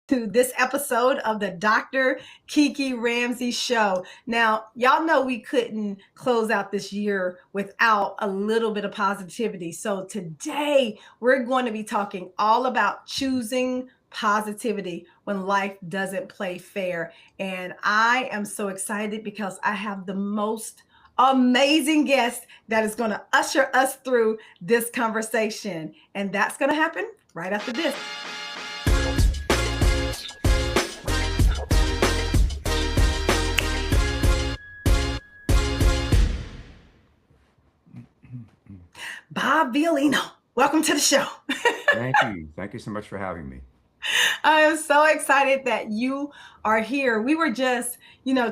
to this episode of the Dr. Kiki Ramsey Show. Now, y'all know we couldn't close out this year without a little bit of positivity. So today we're going to be talking all about choosing positivity when life doesn't play fair. And I am so excited because I have the most amazing guest that is going to usher us through this conversation. And that's going to happen right after this. Bob Violino, welcome to the show. Thank you. Thank you so much for having me. I am so excited that you are here. We were just,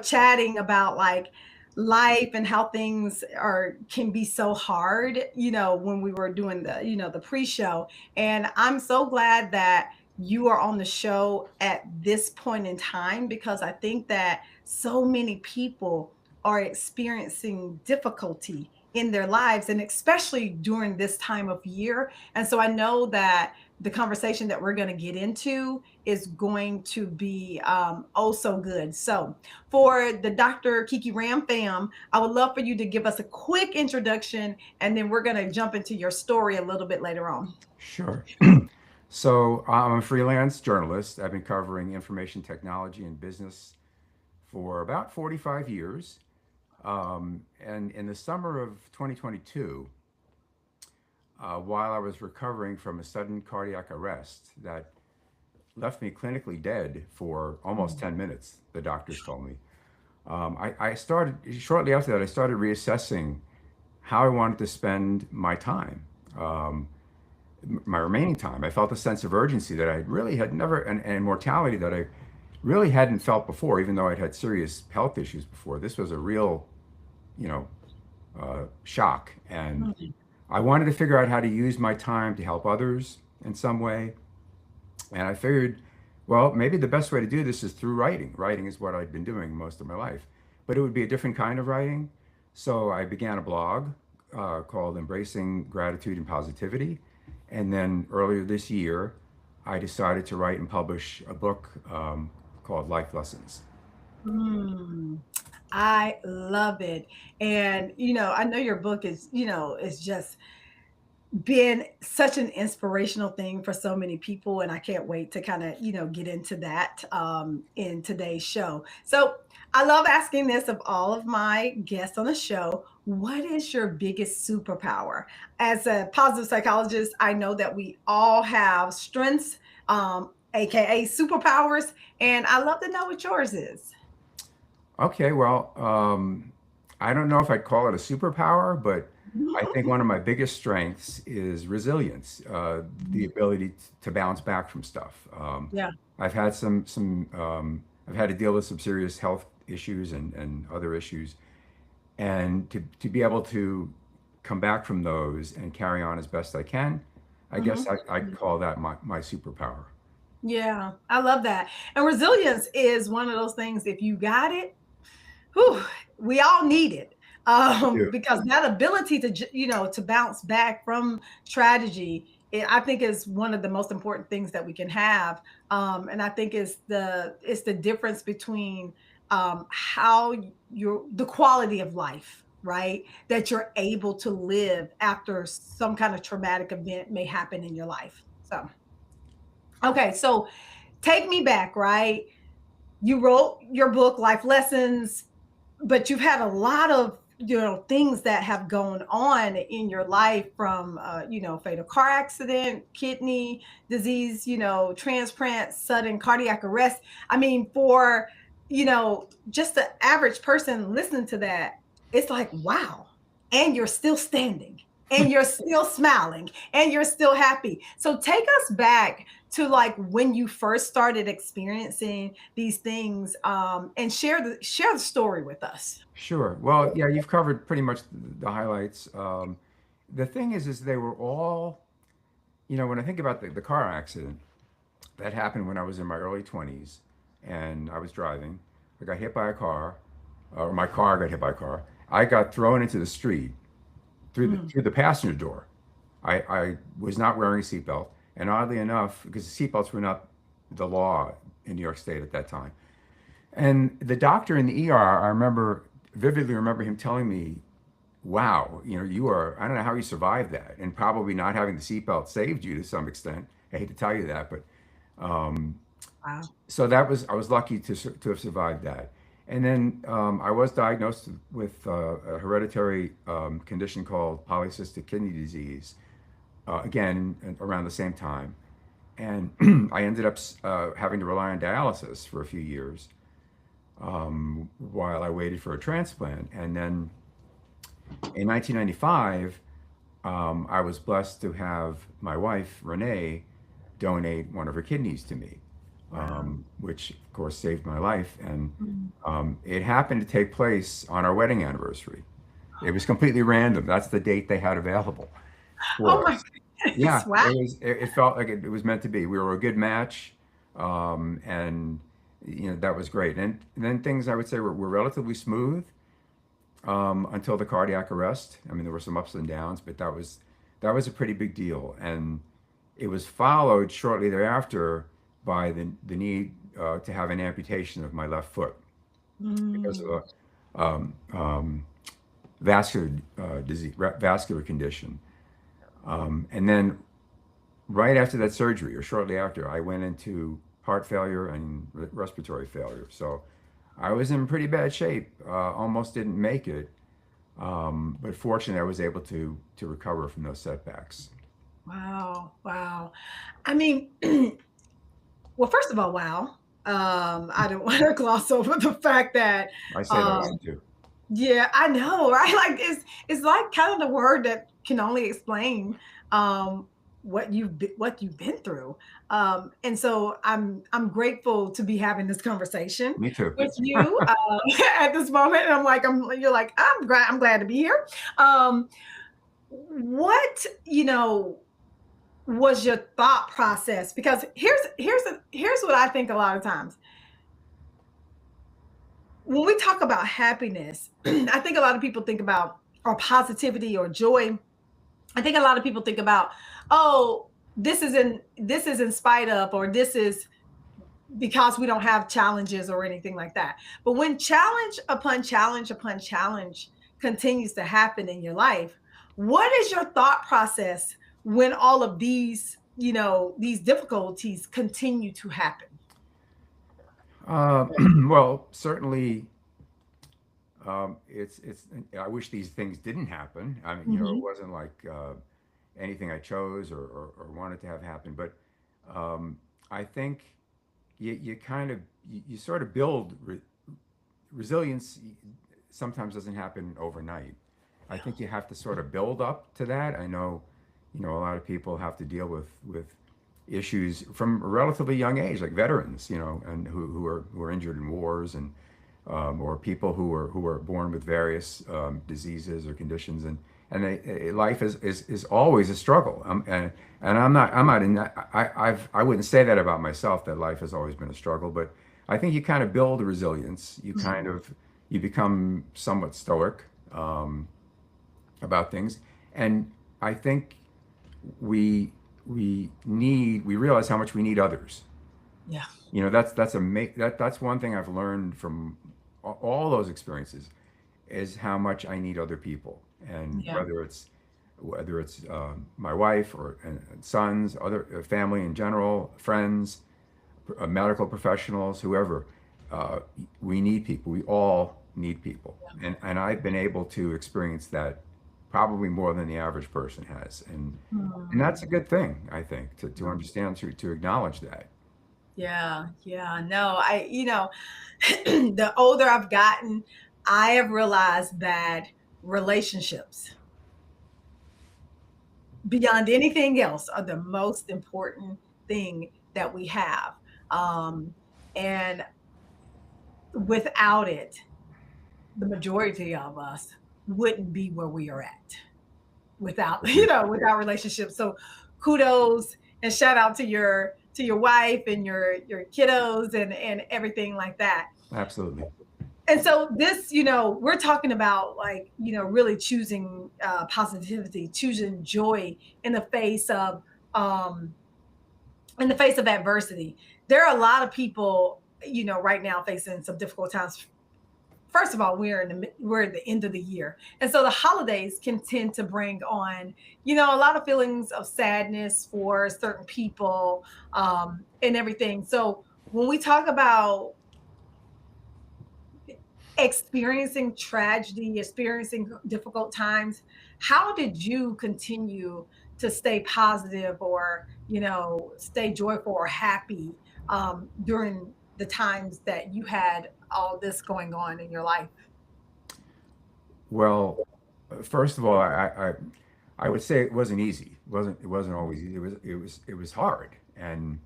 chatting about like life and how things are can be so hard, when we were doing the pre-show. And I'm so glad that you are on the show at this point in time because I think that so many people are experiencing difficulty in their lives and especially during this time of year. And so I know that the conversation that we're going to get into is going to be oh so good. So, for the Dr. Kiki Ram fam, I would love for you to give us a quick introduction and then we're going to jump into your story a little bit later on. Sure. So I'm a freelance journalist. I've been covering information technology and business for about 45 years. And in the summer of 2022, while I was recovering from a sudden cardiac arrest that left me clinically dead for almost 10 minutes, the doctors told me, I started, shortly after that, I started reassessing how I wanted to spend my time, my remaining time. I felt a sense of urgency that I really had never, and mortality that I really hadn't felt before, even though I'd had serious health issues before. This was a real, you know, shock. And I wanted to figure out how to use my time to help others in some way. And I figured, well, maybe the best way to do this is through writing. Writing is what I'd been doing most of my life, but it would be a different kind of writing. So I began a blog called Embracing Gratitude and Positivity. And then earlier this year, I decided to write and publish a book called Life Lessons. Mm, I love it. And, I know your book is just been such an inspirational thing for so many people. And I can't wait to kind of, get into that in today's show. So I love asking this of all of my guests on the show. What is your biggest superpower? As a positive psychologist, I know that we all have strengths, AKA superpowers. And I love to know what yours is. Okay, well, I don't know if I'd call it a superpower, but I think one of my biggest strengths is resilience, the ability to bounce back from stuff. Yeah. I've had I've had to deal with some serious health issues and other issues, and to be able to come back from those and carry on as best I can, I guess I'd call that my superpower. Yeah, I love that. And resilience is one of those things, if you got it, whew, we all need it. Yeah. Because that ability to, to bounce back from tragedy, I think is one of the most important things that we can have. And I think it's the difference between how the quality of life, right? That you're able to live after some kind of traumatic event may happen in your life. So, okay, so take me back, right? You wrote your book, Life Lessons, but you've had a lot of things that have gone on in your life from fatal car accident, kidney disease, transplant, sudden cardiac arrest. I mean, for just the average person listening to that, it's like, wow. And you're still standing and you're still smiling and you're still happy. So take us back to like when you first started experiencing these things, and share the story with us. Sure. Well, yeah, you've covered pretty much the highlights. The thing is they were all, when I think about the car accident that happened when I was in my early 20s and I was driving, I got hit by a car, or my car got hit by a car. I got thrown into the street through the passenger door. I was not wearing a seatbelt, and oddly enough, because the seatbelts were not the law in New York State at that time. And the doctor in the ER, I remember vividly remember him telling me, "Wow, you are. I don't know how you survived that, and probably not having the seatbelt saved you to some extent. I hate to tell you that, but um, Wow. so I was lucky to have survived that. And then I was diagnosed with a hereditary condition called polycystic kidney disease, again around the same time. And I ended up having to rely on dialysis for a few years while I waited for a transplant. And then in 1995, I was blessed to have my wife, Renee, donate one of her kidneys to me, Wow. which of course saved my life. And Mm. it happened to take place on our wedding anniversary. It was completely random. That's the date they had available Oh for my us. goodness. Yeah, Wow. it felt like it was meant to be. We were a good match, and that was great. And then things I would say were relatively smooth until the cardiac arrest. I mean, there were some ups and downs, but that was a pretty big deal. And it was followed shortly thereafter by the need to have an amputation of my left foot because of Mm. a vascular disease, vascular condition. And then right after that surgery, or shortly after, I went into heart failure and respiratory failure. So I was in pretty bad shape. Almost didn't make it, but fortunately, I was able to recover from those setbacks. Wow. Wow. I mean, well, first of all, wow. I don't want to gloss over the fact that I say that um often too. yeah, I know, right? Like it's like kind of the word that can only explain um what you've been through. And so I'm grateful to be having this conversation Me too. with you at this moment. And you're like, I'm glad to be here. Um what, was your thought process? Because here's what I think a lot of times when we talk about happiness. I think a lot of people think about or positivity or joy. I think a lot of people think about, oh, this is in spite of, or this is because we don't have challenges or anything like that. But when challenge upon challenge upon challenge continues to happen in your life, what is your thought process when all of these difficulties continue to happen? Uh, well, certainly, it's. I wish these things didn't happen. I mean, it Hmm. wasn't like anything I chose or wanted to have happen. But I think you kind of you sort of build resilience. Sometimes doesn't happen overnight. I think you have to sort of build up to that. I know, a lot of people have to deal with issues from a relatively young age, like veterans, and who are injured in wars, and or people who are born with various diseases or conditions, and life is always a struggle. And I'm not in that. I wouldn't say that about myself, that life has always been a struggle, but I think you kind of build a resilience. You become somewhat stoic um, about things, and I think we realize how much we need others. Yeah. That's one thing I've learned from all those experiences, is how much I need other people, and Yeah. whether it's my wife or and sons, other family in general, friends, medical professionals, whoever. Uh, we need people. We all need people, and I've been able to experience that probably more than the average person has, and that's a Mm. good thing, I think, to understand, to acknowledge that. Yeah, yeah, no, the older I've gotten, I have realized that relationships, beyond anything else, are the most important thing that we have. Um, and without it, the majority of us wouldn't be where we are at without, Agreed. without relationships. So kudos and shout out to your wife and your kiddos and everything like that. Absolutely. And so this, we're talking about, like, really choosing positivity, choosing joy in the face of um in the face of adversity. There are a lot of people, right now facing some difficult times. First of all, we're at the end of the year, and so the holidays can tend to bring on, a lot of feelings of sadness for certain people, and everything. So when we talk about experiencing tragedy, experiencing difficult times, how did you continue to stay positive, or, stay joyful or happy, during the times that you had all this going on in your life? Well, first of all, I would say it wasn't easy. It wasn't always easy. It was hard. And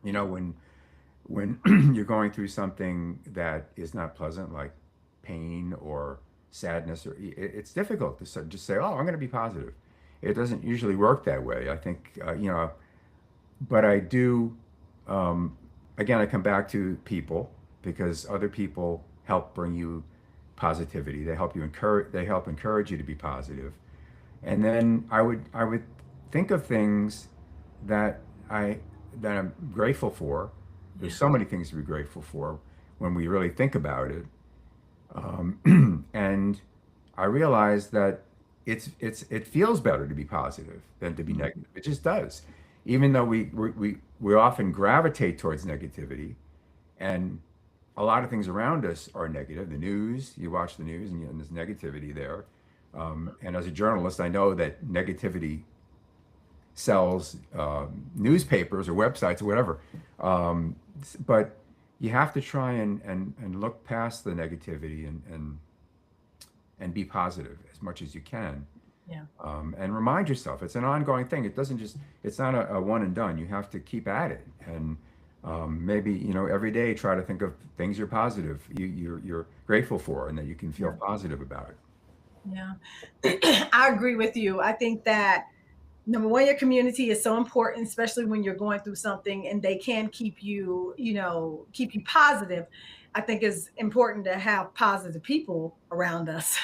when you're going through something that is not pleasant, like pain or sadness, or it's difficult to just say, "Oh, I'm going to be positive." It doesn't usually work that way. I think but I do. Um, Again, I come back to people because other people help bring you positivity. They help you encourage. They help encourage you to be positive. And then I would think of things that I that I'm grateful for. There's Yeah. so many things to be grateful for when we really think about it. And I realized that it feels better to be positive than to be Mhm. negative. It just does. Even though we often gravitate towards negativity, and a lot of things around us are negative. The news, you watch the news, and there's negativity there. And as a journalist, I know that negativity sells newspapers or websites or whatever. But you have to try and look past the negativity and be positive as much as you can. Yeah. And remind yourself it's an ongoing thing. It doesn't just, it's not a one and done. You have to keep at it. And maybe, every day try to think of things you're grateful for and that you can feel Yeah. positive about it. Yeah. I agree with you. I think that number one, your community is so important, especially when you're going through something and they can keep you, keep you positive. I think it's important to have positive people around us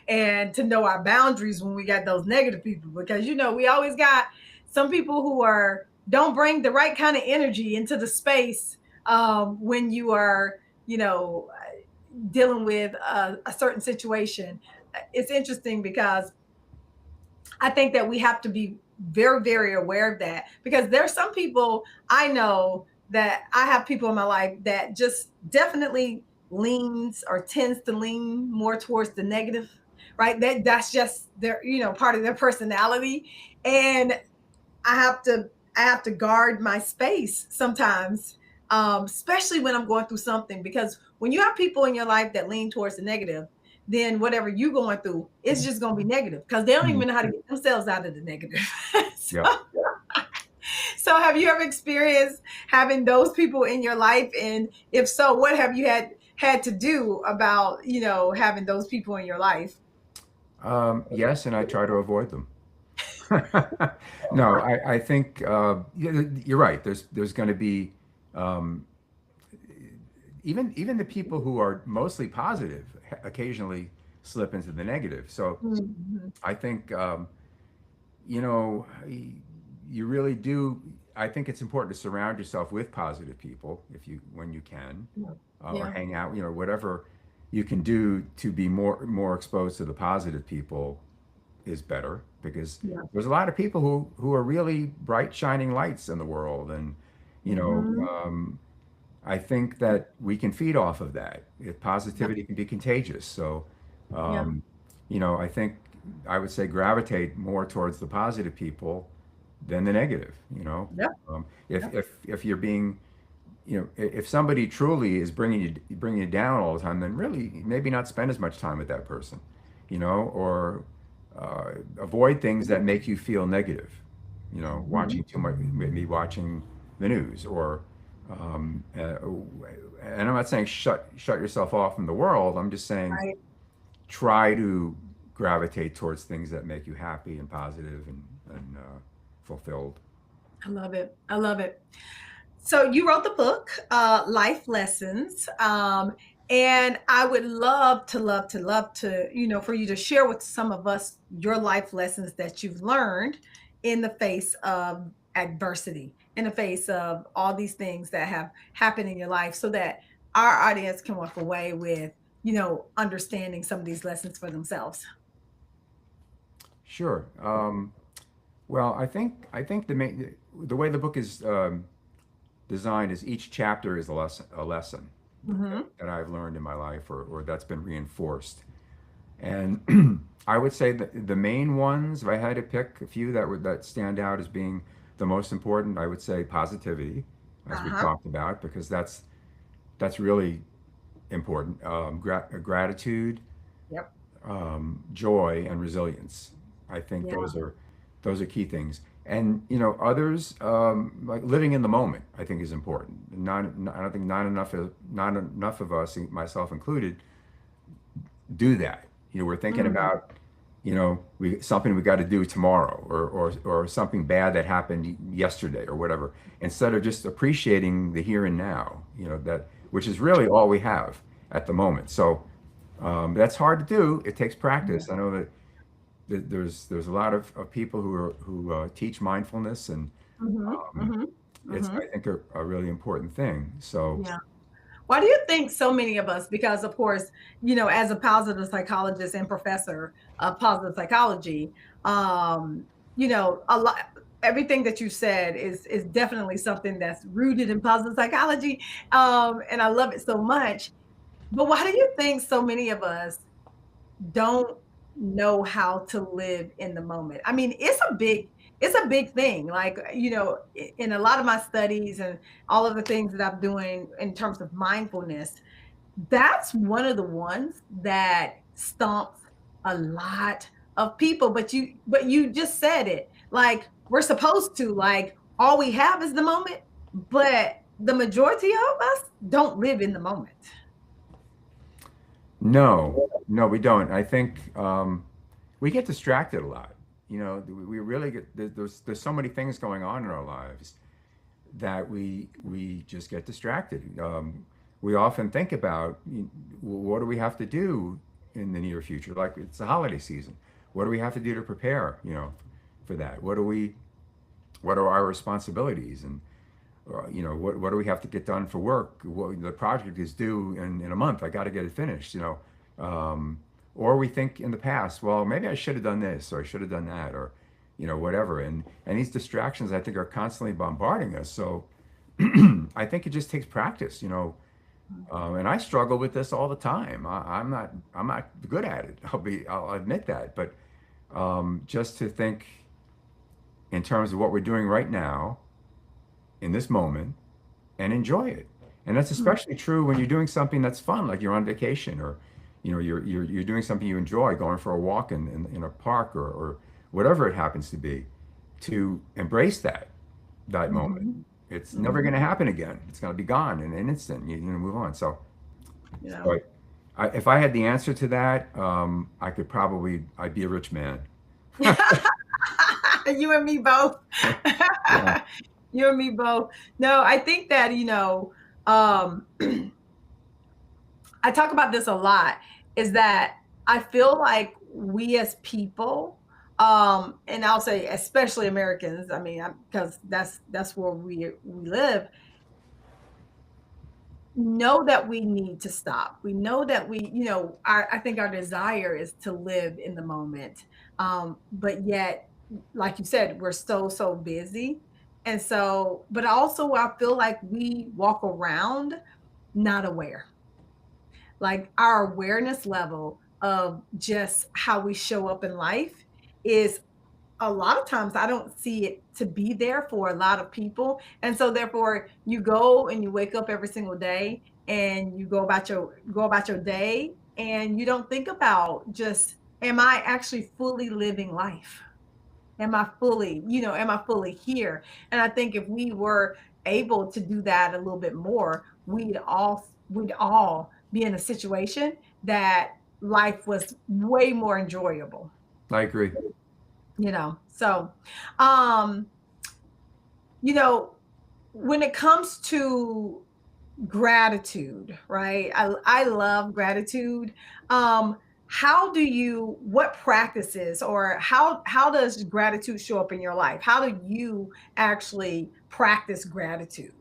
and to know our boundaries when we got those negative people, because, we always got some people who don't bring the right kind of energy into the space, when you are, you know, dealing with a certain situation. It's interesting because I think that we have to be very, very aware of that, because there's some people I know that I have people in my life that just definitely leans or tends to lean more towards the negative, right? That's just their, part of their personality. And I have to I have to guard my space sometimes, especially when I'm going through something. Because when you have people in your life that lean towards the negative, then whatever you're going through, it's just going to be negative because they don't Mhm. even know how to get themselves out of the negative. Yep. So, have you ever experienced having those people in your life? And if so, what have you had to do about having those people in your life? Yes, and I try to avoid them. No, I think you're right. There's going to be um, even the people who are mostly positive occasionally slip into the negative. So Mhm. I think you know you really do. I think it's important to surround yourself with positive people if you when you can, Yeah. or Yeah. hang out. Whatever you can do to be more exposed to the positive people is better because Yeah. there's a lot of people who are really bright shining lights in the world, and you know Mhm. I think that we can feed off of that. If Yeah. positivity can be contagious, so Yeah. um, I think I would say gravitate more towards the positive people than the negative. Yeah. If you're being if somebody truly is bringing you down all the time, then really maybe not spend as much time with that person, or avoid things that make you feel negative. Mhm. Watching too much, maybe watching the news, or and I'm not saying shut yourself off from the world. I'm just saying Right. try to gravitate towards things that make you happy and positive and fulfilled. I love it. I love it. So you wrote the book, Life Lessons. And I would love to, for you to share with some of us your life lessons that you've learned in the face of adversity. in the face of all these things that have happened in your life so that our audience can walk away with, understanding some of these lessons for themselves? Sure. Well, I think the way the book is designed is each chapter is a lesson Hmm. that I've learned in my life, or that's been reinforced. And I would say that the main ones, if I had to pick a few that stand out as being the most important, I would say positivity, as we Uh-huh. talked about, because that's really important. Gratitude, Yep. joy, and resilience. I think Yeah. those are key things. And others, like living in the moment, I think is important. I don't think not enough of us, myself included, do that. We're thinking Mm. about something we got to do tomorrow, or something bad that happened yesterday or whatever, instead of just appreciating the here and now. That which is really all we have at the moment. So that's hard to do. It takes Yeah. practice. I know that there's a lot of people who teach mindfulness, and Hmm. um, Hmm. it's, Hmm. I think, a really important thing. So Yeah. Why do you think so many of us, because of course, as a positive psychologist and professor of positive psychology, um, a lot, everything that you said is definitely something that's rooted in positive psychology. And I love it so much. But why do you think so many of us don't know how to live in the moment? I mean, it's a big thing. Like, in a lot of my studies and all of the things that I'm doing in terms of mindfulness, that's one of the ones that stumps a lot of people. But you just said it. Like, we're supposed to, like, all we have is the moment, but the majority of us don't live in the moment. no, no, we don't. I think we get distracted a lot. We really get there's so many things going on in our lives that we just get distracted. We often think about, what do we have to do in the near future? Like, it's the holiday season. What do we have to do to prepare, for that? What are our responsibilities? And what do we have to get done for work? The project is due in a month. I got to get it finished. Or we think in the past, well, maybe I should have done this, or I should have done that, or whatever. And these distractions, I think, are constantly bombarding us. So I think it just takes practice. And I struggle with this all the time. I'm not good at it. I'll admit that. But just to think in terms of what we're doing right now, in this moment, and enjoy it. And that's Mhm. especially true when you're doing something that's fun, like you're on vacation, or you're doing something you enjoy, going for a walk in a park, or whatever it happens to be. To embrace that moment. Mhm. It's never Mhm. going to happen again. It's going to be gone in an instant. You're going to move on. So, You know. so if I had the answer to that, I'd be a rich man. You and me both. Yeah. You and me both. No, I think that, um, I talk about this a lot, is that I feel like we as people, and I'll say especially Americans, I mean, because that's where we live, know that we need to stop. We know that I think our desire is to live in the moment. But yet, like you said, we're so busy. And so, but also I feel like we walk around not aware. Like, our awareness level of just how we show up in life is, a lot of times I don't see it to be there for a lot of people. And so therefore you go and you wake up every single day and you go about your day, and you don't think about, just, am I actually fully living life? Am I fully here? And I think if we were able to do that a little bit more, we'd all be in a situation that life was way more enjoyable. I agree. So, um, you know, when it comes to gratitude, right? I love gratitude. Um, what practices, or how does gratitude show up in your life? How do you actually practice gratitude?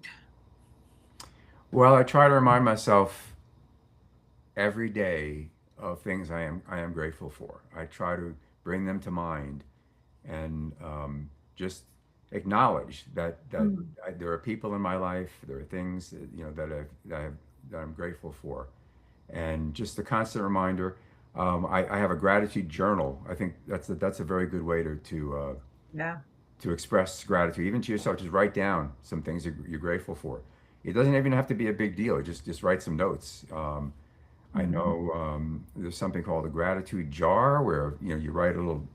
Well, I try to remind myself every day of things I am grateful for. I try to bring them to mind and just acknowledge that Mm, there are people in my life, there are things that, that I'm grateful for, and just a constant reminder. I have a gratitude journal. I think that's a very good way yeah. to express gratitude, even to yourself. Just write down some things you're grateful for. It doesn't even have to be a big deal. Just write some notes. I Mhm. know there's something called a gratitude jar where you write a little.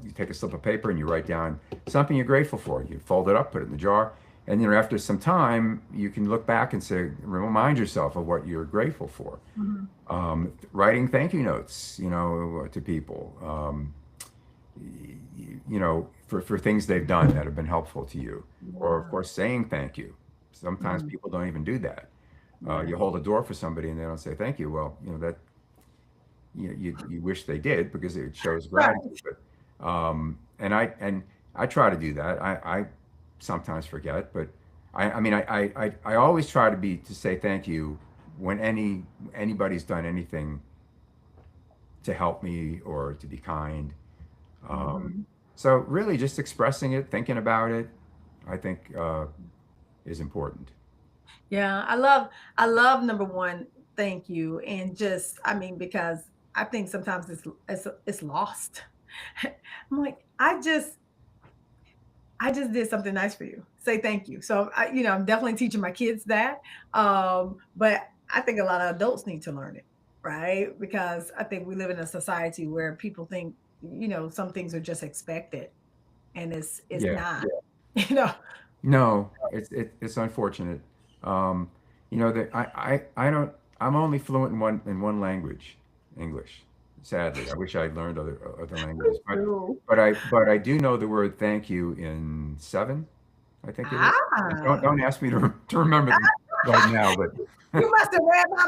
You take a slip of paper and you write down something you're grateful for. You fold it up, put it in the jar, and after some time you can look back and say, remind yourself of what you're grateful for. Mhm. Writing thank you notes, to people, for things they've done that have been helpful to you, or of Yeah. course saying thank you. Sometimes Mhm. people don't even do that. Yeah. You hold a door for somebody and they don't say thank you. Well, that you wish they did because it shows Right. gratitude. But and I try to do that. I sometimes forget, but I mean I always try to say thank you when anybody's done anything to help me or to be kind. Um, Mhm. so really, just expressing it, thinking about it, I think is important. Yeah, I love number one, thank you. And just, I mean, because I think sometimes it's lost. I'm like, I just did something nice for you. Say thank you. So I'm definitely teaching my kids that. But I think a lot of adults need to learn it, right? Because I think we live in a society where people think, some things are just expected, and it's Yeah. not. You know. No, it's unfortunate. Um, that I don't. I'm only fluent in one language, English. Sadly, I wish I'd learned other languages, but True. but I do know the word thank you in seven, I think it is. Don't Ah. don't ask me to remember them right now, but You must have read my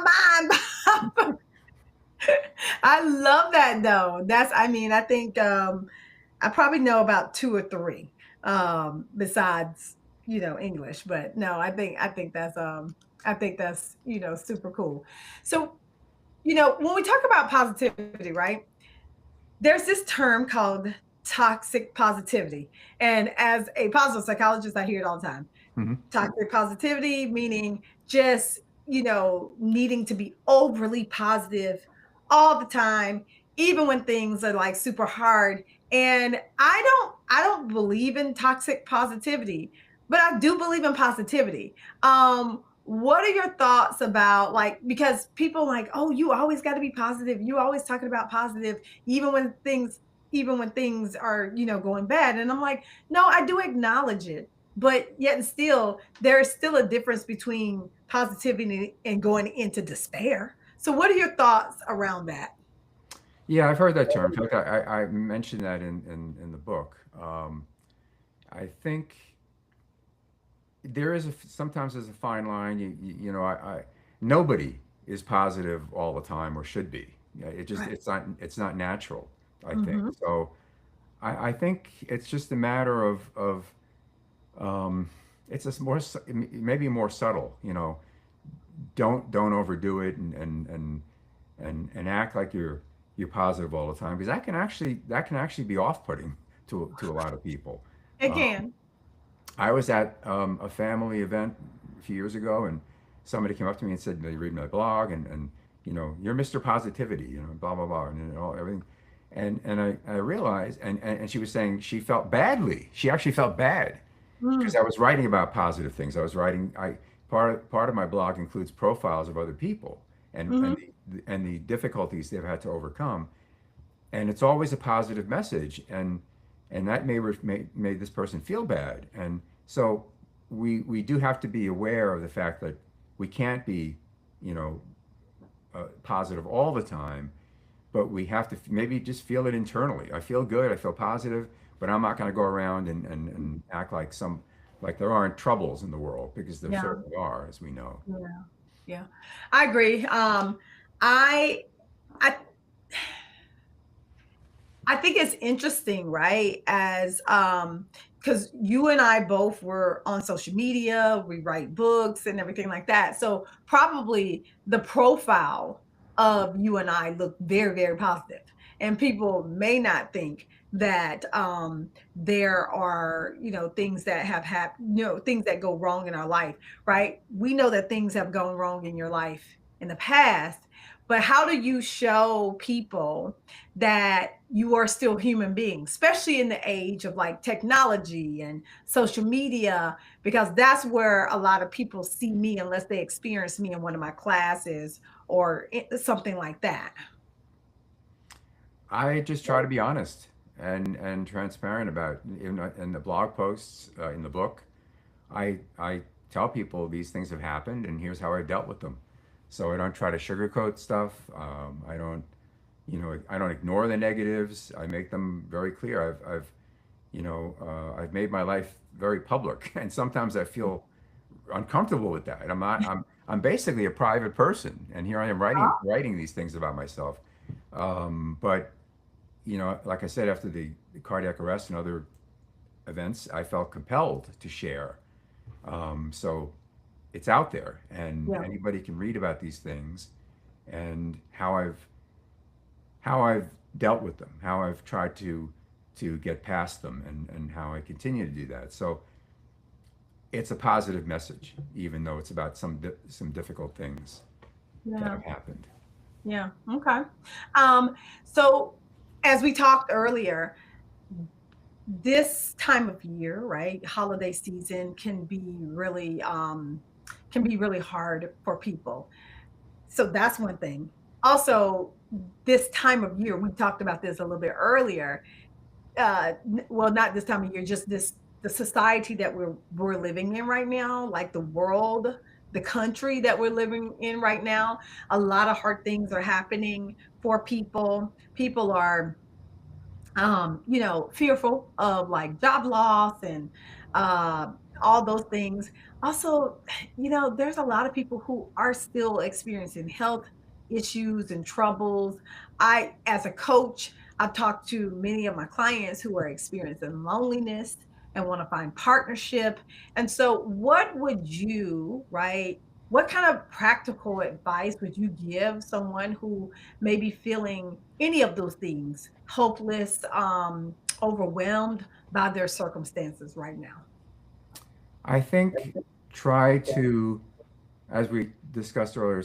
mind. I love that though. I mean, I think I probably know about two or three besides, English, but no, I think that's super cool. So, when we talk about positivity, right? There's this term called toxic positivity. And as a positive psychologist, I hear it all the time. Mhm. Toxic positivity, meaning just, needing to be overly positive all the time, even when things are like super hard. And I don't believe in toxic positivity, but I do believe in positivity. What are your thoughts about, like, because people like, oh, you always got to be positive. You always talking about positive, even when things even when things are, going bad. And I'm like, no, I do acknowledge it, but yet and still there is still a difference between positivity and going into despair. So what are your thoughts around that? Yeah, I've heard that term. In fact, I mentioned that in the book. I think sometimes there's a fine line. Nobody is positive all the time or should be. Yeah, Right. it's not natural, I think. Hmm. So I think it's just a matter of um, it's just maybe more subtle. Don't overdo it and act like you're positive all the time because that can actually be off-putting to a lot of people. Um, Again. I was at a family event a few years ago, and somebody came up to me and said, "They read my blog, and you're Mr. Positivity, blah blah blah, and everything." And I realized, and she was saying she felt badly. She actually felt bad because Mm. I was writing about positive things. I was writing. I part of my blog includes profiles of other people and Hmm. and the difficulties they've had to overcome, and it's always a positive message, and that made this person feel bad, and so we do have to be aware of the fact that we can't be you know positive all the time, but we have to maybe just feel it internally. I feel good, I feel positive, but I'm not going to go around and act like there aren't troubles in the world because there Yeah. certainly are, as we know. Yeah. Yeah. I agree. I I I think it's interesting, right? As because you and I both were on social media, we write books and everything like that. So probably the profile of you and I look very, very positive. And people may not think that there are, things that have happened, things that go wrong in our life, right? We know that things have gone wrong in your life in the past, but how do you show people that you are still human beings, especially in the age of like technology and social media, because that's where a lot of people see me unless they experience me in one of my classes or something like that. I just try to be honest and transparent about in the blog posts in the book. I tell people these things have happened and here's how I dealt with them. So I don't try to sugarcoat stuff. I don't, I don't ignore the negatives. I make them very clear. I've made my life very public, and sometimes I feel uncomfortable with that. I'm basically a private person, and here I am writing these things about myself. But like I said, after the cardiac arrest and other events, I felt compelled to share. So it's out there, and Yeah. anybody can read about these things and how I've dealt with them, how I've tried to get past them, and how I continue to do that. So it's a positive message, even though it's about some difficult things that Yeah. have happened. Yeah. Okay. So as we talked earlier, this time of year, right? Holiday season can be really hard for people. So that's one thing. Also, this time of year, we talked about this a little bit earlier. Well, not this time of year, just the society that we're living in right now, like the world, the country that we're living in right now. A lot of hard things are happening for people. People are fearful of like job loss and uh, all those things. Also, there's a lot of people who are still experiencing health issues and troubles. As a coach, I've talked to many of my clients who are experiencing loneliness and want to find partnership. And so, what would you, right? What kind of practical advice would you give someone who may be feeling any of those things, hopeless, overwhelmed by their circumstances right now? I think try to, as we discussed earlier,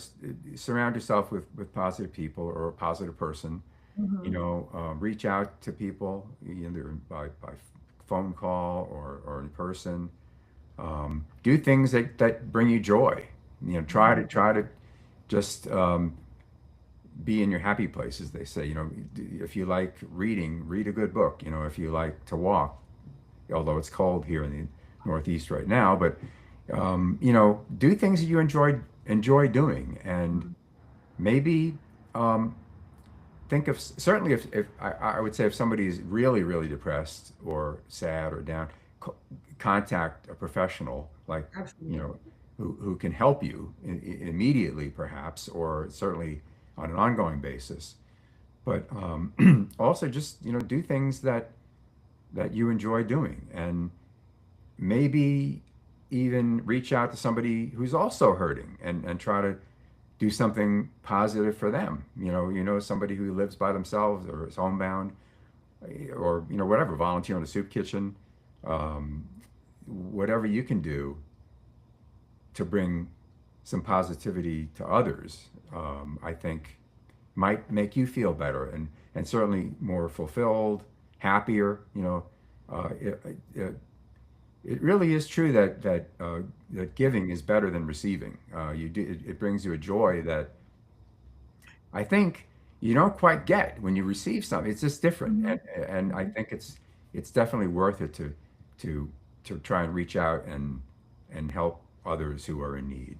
surround yourself with positive people or a positive person. Mhm. Reach out to people either by phone call or in person. Do things that bring you joy. Try to just be in your happy place, as they say. If you like reading, read a good book. If you like to walk, although it's cold here in the Northeast right now, but do things that you enjoy doing, and Mhm. maybe um, think of certainly if I would say if somebody is really really depressed or sad or down, co- contact a professional like you Absolutely. know who can help you immediately perhaps or certainly on an ongoing basis. But also just do things that you enjoy doing, and maybe even reach out to somebody who's also hurting and try to do something positive for them. Somebody who lives by themselves or is homebound or whatever, volunteer in a soup kitchen, um, whatever you can do to bring some positivity to others. I think might make you feel better and certainly more fulfilled, happier. It really is true that giving is better than receiving. It brings you a joy that I think you don't quite get when you receive something. It's just different, Mhm. and I Mhm. think it's definitely worth it to to try and reach out and help others who are in need.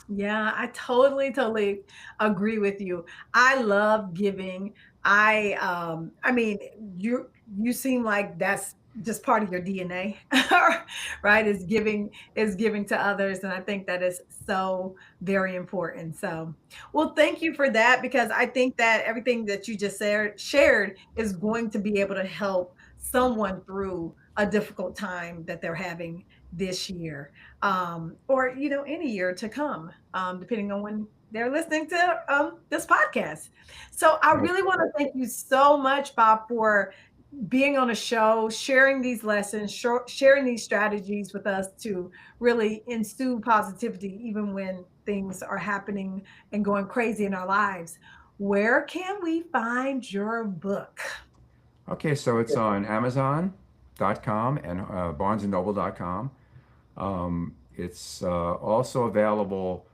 Yeah, I totally, totally agree with you. I love giving. I mean, you seem like just part of your DNA, right? Is giving to others, and I think that is so very important. So, well, thank you for that because I think that everything that you just shared is going to be able to help someone through a difficult time that they're having this year, or any year to come, depending on when they're listening to this podcast. So, I Right. really want to thank you so much, Bob, for being on a show, sharing these lessons, sharing these strategies with us to really ensue positivity, even when things are happening and going crazy in our lives. Where can we find your book? Okay, so it's on Amazon.com and BarnesandNoble.com. It's also available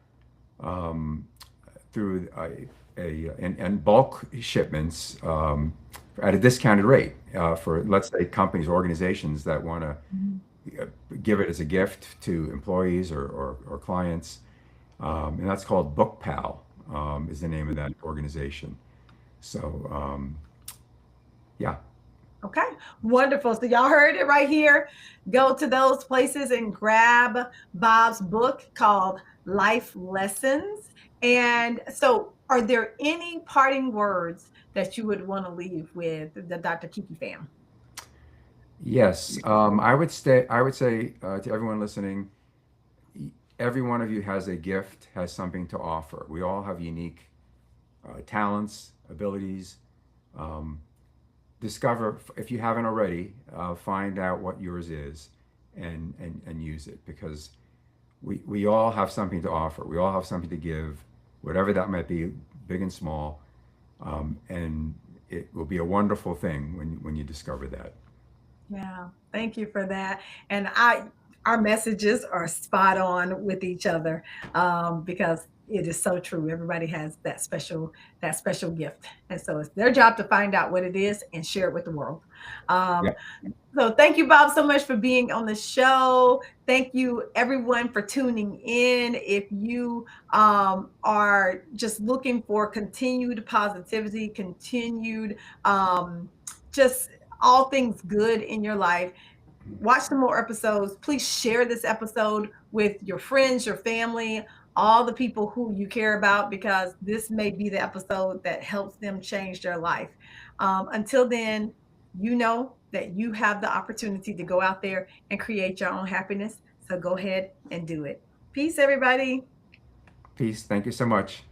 um, through in bulk shipments at a discounted rate for, let's say, companies, organizations that want to Mhm. give it as a gift to employees or clients. And that's called BookPal, is the name of that organization. So, yeah. Okay, wonderful. So y'all heard it right here. Go to those places and grab Bob's book called Life Lessons. And so, are there any parting words that you would want to leave with the Dr. Kiki fam? Yes, I would say to everyone listening, every one of you has a gift, has something to offer. We all have unique talents, abilities. Um, Discover, if you haven't already, find out what yours is, and use it, because we all have something to offer. We all have something to give, whatever that might be, big and small. And it will be a wonderful thing when you discover that. Yeah, thank you for that. And our messages are spot on with each other, because it is so true. Everybody has that special gift, and so it's their job to find out what it is and share it with the world. Yeah. Um, so thank you, Bob, so much for being on the show. Thank you, everyone, for tuning in. If you are just looking for continued positivity, continued just all things good in your life, watch some more episodes. Please share this episode with your friends, your family, all the people who you care about, because this may be the episode that helps them change their life. Until then, you know that you have the opportunity to go out there and create your own happiness. So go ahead and do it. Peace, everybody. Peace. Thank you so much.